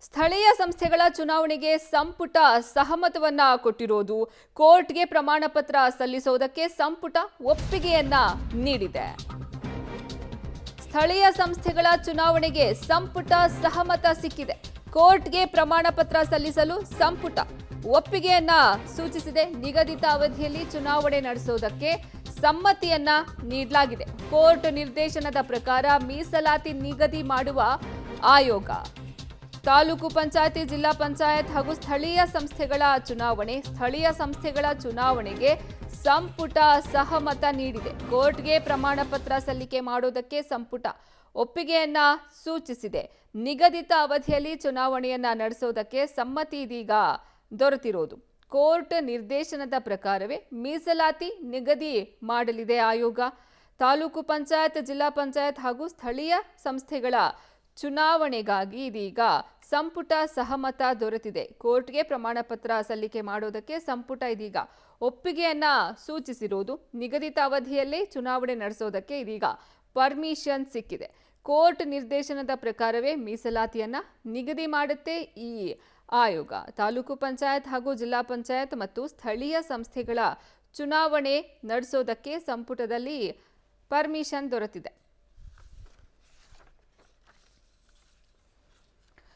ಸ್ಥಳೀಯ ಸಂಸ್ಥೆಗಳ ಚುನಾವಣೆಗೆ ಸಂಪುಟ ಸಹಮತವನ್ನ ಕೊಟ್ಟಿರೋದು, ಕೋರ್ಟ್ಗೆ ಪ್ರಮಾಣ ಪತ್ರ ಸಲ್ಲಿಸುವುದಕ್ಕೆ ಸಂಪುಟ ಒಪ್ಪಿಗೆಯನ್ನ ನೀಡಿದೆ. ಸ್ಥಳೀಯ ಸಂಸ್ಥೆಗಳ ಚುನಾವಣೆಗೆ ಸಂಪುಟ ಸಹಮತ ಸಿಕ್ಕಿದೆ. ಕೋರ್ಟ್ಗೆ ಪ್ರಮಾಣ ಪತ್ರ ಸಲ್ಲಿಸಲು ಸಂಪುಟ ಒಪ್ಪಿಗೆಯನ್ನ ಸೂಚಿಸಿದೆ. ನಿಗದಿತ ಅವಧಿಯಲ್ಲಿ ಚುನಾವಣೆ ನಡೆಸುವುದಕ್ಕೆ ಸಮ್ಮತಿಯನ್ನ ನೀಡಲಾಗಿದೆ. ಕೋರ್ಟ್ ನಿರ್ದೇಶನದ ಪ್ರಕಾರ ಮೀಸಲಾತಿ ನಿಗದಿ ಮಾಡುವ ಆಯೋಗ ತಾಲೂಕು ಪಂಚಾಯತಿ, ಜಿಲ್ಲಾ ಪಂಚಾಯತ್ ಹಾಗೂ ಸ್ಥಳೀಯ ಸಂಸ್ಥೆಗಳ ಚುನಾವಣೆಗೆ ಸಂಪುಟ ಸಹಮತ ನೀಡಿದೆ. ಕೋರ್ಟ್ಗೆ ಪ್ರಮಾಣ ಪತ್ರ ಸಲ್ಲಿಕೆ ಮಾಡುವುದಕ್ಕೆ ಸಂಪುಟ ಒಪ್ಪಿಗೆಯನ್ನ ಸೂಚಿಸಿದೆ. ನಿಗದಿತ ಅವಧಿಯಲ್ಲಿ ಚುನಾವಣೆಯನ್ನ ನಡೆಸುವುದಕ್ಕೆ ಸಮ್ಮತಿ ಇದೀಗ ದೊರೆತಿರೋದು. ಕೋರ್ಟ್ ನಿರ್ದೇಶನದ ಪ್ರಕಾರವೇ ಮೀಸಲಾತಿ ನಿಗದಿ ಮಾಡಲಿದೆ ಆಯೋಗ. ತಾಲೂಕು ಪಂಚಾಯತ್, ಜಿಲ್ಲಾ ಪಂಚಾಯತ್ ಹಾಗೂ ಸ್ಥಳೀಯ ಸಂಸ್ಥೆಗಳ ಚುನಾವಣೆಗಾಗಿ ಇದೀಗ ಸಂಪುಟ ಸಹಮತ ದೊರೆತಿದೆ. ಕೋರ್ಟ್ಗೆ ಪ್ರಮಾಣ ಪತ್ರ ಸಲ್ಲಿಕೆ ಮಾಡೋದಕ್ಕೆ ಸಂಪುಟ ಇದೀಗ ಒಪ್ಪಿಗೆಯನ್ನ ಸೂಚಿಸಿರುವುದು. ನಿಗದಿತ ಅವಧಿಯಲ್ಲೇ ಚುನಾವಣೆ ನಡೆಸೋದಕ್ಕೆ ಇದೀಗ ಪರ್ಮಿಷನ್ ಸಿಕ್ಕಿದೆ. ಕೋರ್ಟ್ ನಿರ್ದೇಶನದ ಪ್ರಕಾರವೇ ಮೀಸಲಾತಿಯನ್ನ ನಿಗದಿ ಮಾಡುತ್ತೆ ಈ ಆಯೋಗ. ತಾಲೂಕು ಪಂಚಾಯತ್ ಹಾಗೂ ಜಿಲ್ಲಾ ಪಂಚಾಯತ್ ಮತ್ತು ಸ್ಥಳೀಯ ಸಂಸ್ಥೆಗಳ ಚುನಾವಣೆ ನಡೆಸೋದಕ್ಕೆ ಸಂಪುಟದಲ್ಲಿ ಪರ್ಮಿಷನ್ ದೊರೆತಿದೆ.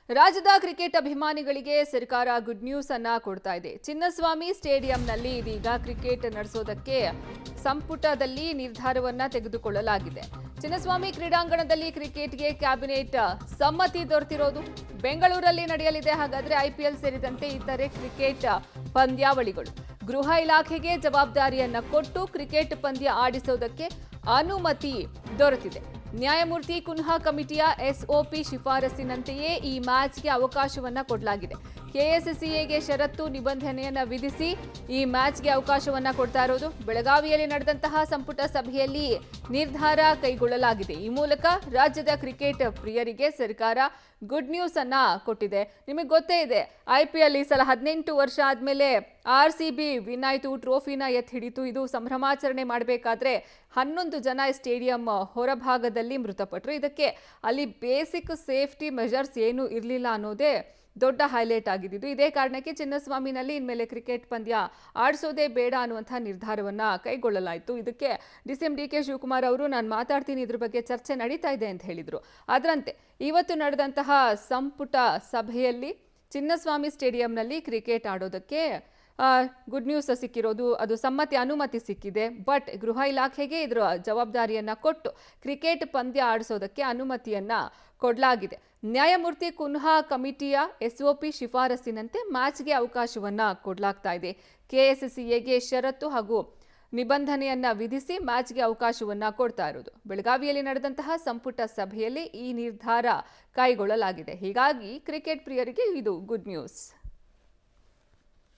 ರಾಜ್ಯದ ಕ್ರಿಕೆಟ್ ಅಭಿಮಾನಿಗಳಿಗೆ ಸರ್ಕಾರ ಗುಡ್ ನ್ಯೂಸ್ ಅನ್ನ ಕೊಡ್ತಾ ಇದೆ. ಚಿನ್ನಸ್ವಾಮಿ ಸ್ಟೇಡಿಯಂನಲ್ಲಿ ಇದೀಗ ಕ್ರಿಕೆಟ್ ನಡೆಸೋದಕ್ಕೆ ಸಂಪುಟದಲ್ಲಿ ನಿರ್ಧಾರವನ್ನ ತೆಗೆದುಕೊಳ್ಳಲಾಗಿದೆ. ಚಿನ್ನಸ್ವಾಮಿ ಕ್ರೀಡಾಂಗಣದಲ್ಲಿ ಕ್ರಿಕೆಟ್ಗೆ ಕ್ಯಾಬಿನೆಟ್ ಸಮ್ಮತಿ ದೊರೆತಿರೋದು. ಬೆಂಗಳೂರಲ್ಲಿ ನಡೆಯಲಿದೆ. ಹಾಗಾದ್ರೆ IPL ಸೇರಿದಂತೆ ಇತರೆ ಕ್ರಿಕೆಟ್ ಪಂದ್ಯಾವಳಿಗಳು. ಗೃಹ ಇಲಾಖೆಗೆ ಜವಾಬ್ದಾರಿಯನ್ನ ಕೊಟ್ಟು ಕ್ರಿಕೆಟ್ ಪಂದ್ಯ ಆಡಿಸೋದಕ್ಕೆ ಅನುಮತಿ ದೊರೆತಿದೆ. ನ್ಯಾಯಮೂರ್ತಿ ಕುನ್ಹಾ ಕಮಿಟಿಯ SOP ಶಿಫಾರಸಿನಂತೆಯೇ ಈ ಮ್ಯಾಚ್ಗೆ ಅವಕಾಶವನ್ನ ಕೊಡಲಾಗಿದೆ. KSCAಗೆ ಷರತ್ತು ನಿಬಂಧನೆಯನ್ನ ವಿಧಿಸಿ ಈ ಮ್ಯಾಚ್ಗೆ ಅವಕಾಶವನ್ನ ಕೊಡ್ತಾ ಇರೋದು. ಬೆಳಗಾವಿಯಲ್ಲಿ ನಡೆದಂತಹ ಸಂಪುಟ ಸಭೆಯಲ್ಲಿ ನಿರ್ಧಾರ ಕೈಗೊಳ್ಳಲಾಗಿದೆ. ಈ ಮೂಲಕ ರಾಜ್ಯದ ಕ್ರಿಕೆಟ್ ಪ್ರಿಯರಿಗೆ ಸರ್ಕಾರ ಗುಡ್ ನ್ಯೂಸ್ ಅನ್ನ ಕೊಟ್ಟಿದೆ. ನಿಮಗೆ ಗೊತ್ತೇ ಇದೆ, IPL ಈ ಸಲ 18 ವರ್ಷ ಆದ್ಮೇಲೆ RCB ವಿನ್ ಆಯಿತು, ಟ್ರೋಫಿನ ಎತ್ತಿ ಹಿಡಿತು. ಇದು ಸಂಭ್ರಮಾಚರಣೆ ಮಾಡಬೇಕಾದ್ರೆ 11 ಜನ ಸ್ಟೇಡಿಯಂ ಹೊರಭಾಗದಲ್ಲಿ ಮೃತಪಟ್ಟರು. ಇದಕ್ಕೆ ಅಲ್ಲಿ ಬೇಸಿಕ್ ಸೇಫ್ಟಿ ಮೆಜರ್ಸ್ ಏನು ಇರಲಿಲ್ಲ ಅನ್ನೋದೇ ದೊಡ್ಡ ಹೈಲೈಟ್ ಆಗಿದ್ದು. ಇದೇ ಕಾರಣಕ್ಕೆ ಚಿನ್ನಸ್ವಾಮಿನಲ್ಲಿ ಇನ್ಮೇಲೆ ಕ್ರಿಕೆಟ್ ಪಂದ್ಯ ಆಡಿಸೋದೇ ಬೇಡ ಅನ್ನುವಂತಹ ನಿರ್ಧಾರವನ್ನ ಕೈಗೊಳ್ಳಲಾಯಿತು. ಇದಕ್ಕೆ DCM DK ಶಿವಕುಮಾರ್ ಅವರು ನಾನು ಮಾತಾಡ್ತೀನಿ, ಇದ್ರ ಬಗ್ಗೆ ಚರ್ಚೆ ನಡೀತಾ ಇದೆ ಅಂತ ಹೇಳಿದ್ರು. ಅದರಂತೆ ಇವತ್ತು ನಡೆದಂತಹ ಸಂಪುಟ ಸಭೆಯಲ್ಲಿ ಚಿನ್ನಸ್ವಾಮಿ ಸ್ಟೇಡಿಯಂನಲ್ಲಿ ಕ್ರಿಕೆಟ್ ಆಡೋದಕ್ಕೆ ಗುಡ್ ನ್ಯೂಸ್ ಸಿಕ್ಕಿರೋದು. ಅದು ಅನುಮತಿ ಸಿಕ್ಕಿದೆ. ಬಟ್ ಗೃಹ ಇಲಾಖೆಗೆ ಇದರ ಜವಾಬ್ದಾರಿಯನ್ನ ಕೊಟ್ಟು ಕ್ರಿಕೆಟ್ ಪಂದ್ಯ ಆಡಿಸೋದಕ್ಕೆ ಅನುಮತಿಯನ್ನ ಕೊಡಲಾಗಿದೆ. ನ್ಯಾಯಮೂರ್ತಿ ಕುನ್ಹಾ ಕಮಿಟಿಯ SOP ಶಿಫಾರಸಿನಂತೆ ಮ್ಯಾಚ್ಗೆ ಅವಕಾಶವನ್ನ ಕೊಡಲಾಗ್ತಾ ಇದೆ. KSCAಗೆ ಷರತ್ತು ಹಾಗೂ ನಿಬಂಧನೆಯನ್ನ ವಿಧಿಸಿ ಮ್ಯಾಚ್ಗೆ ಅವಕಾಶವನ್ನ ಕೊಡ್ತಾ ಇರೋದು. ಬೆಳಗಾವಿಯಲ್ಲಿ ನಡೆದಂತಹ ಸಂಪುಟ ಸಭೆಯಲ್ಲಿ ಈ ನಿರ್ಧಾರ ಕೈಗೊಳ್ಳಲಾಗಿದೆ. ಹೀಗಾಗಿ ಕ್ರಿಕೆಟ್ ಪ್ರಿಯರಿಗೆ ಇದು ಗುಡ್ ನ್ಯೂಸ್.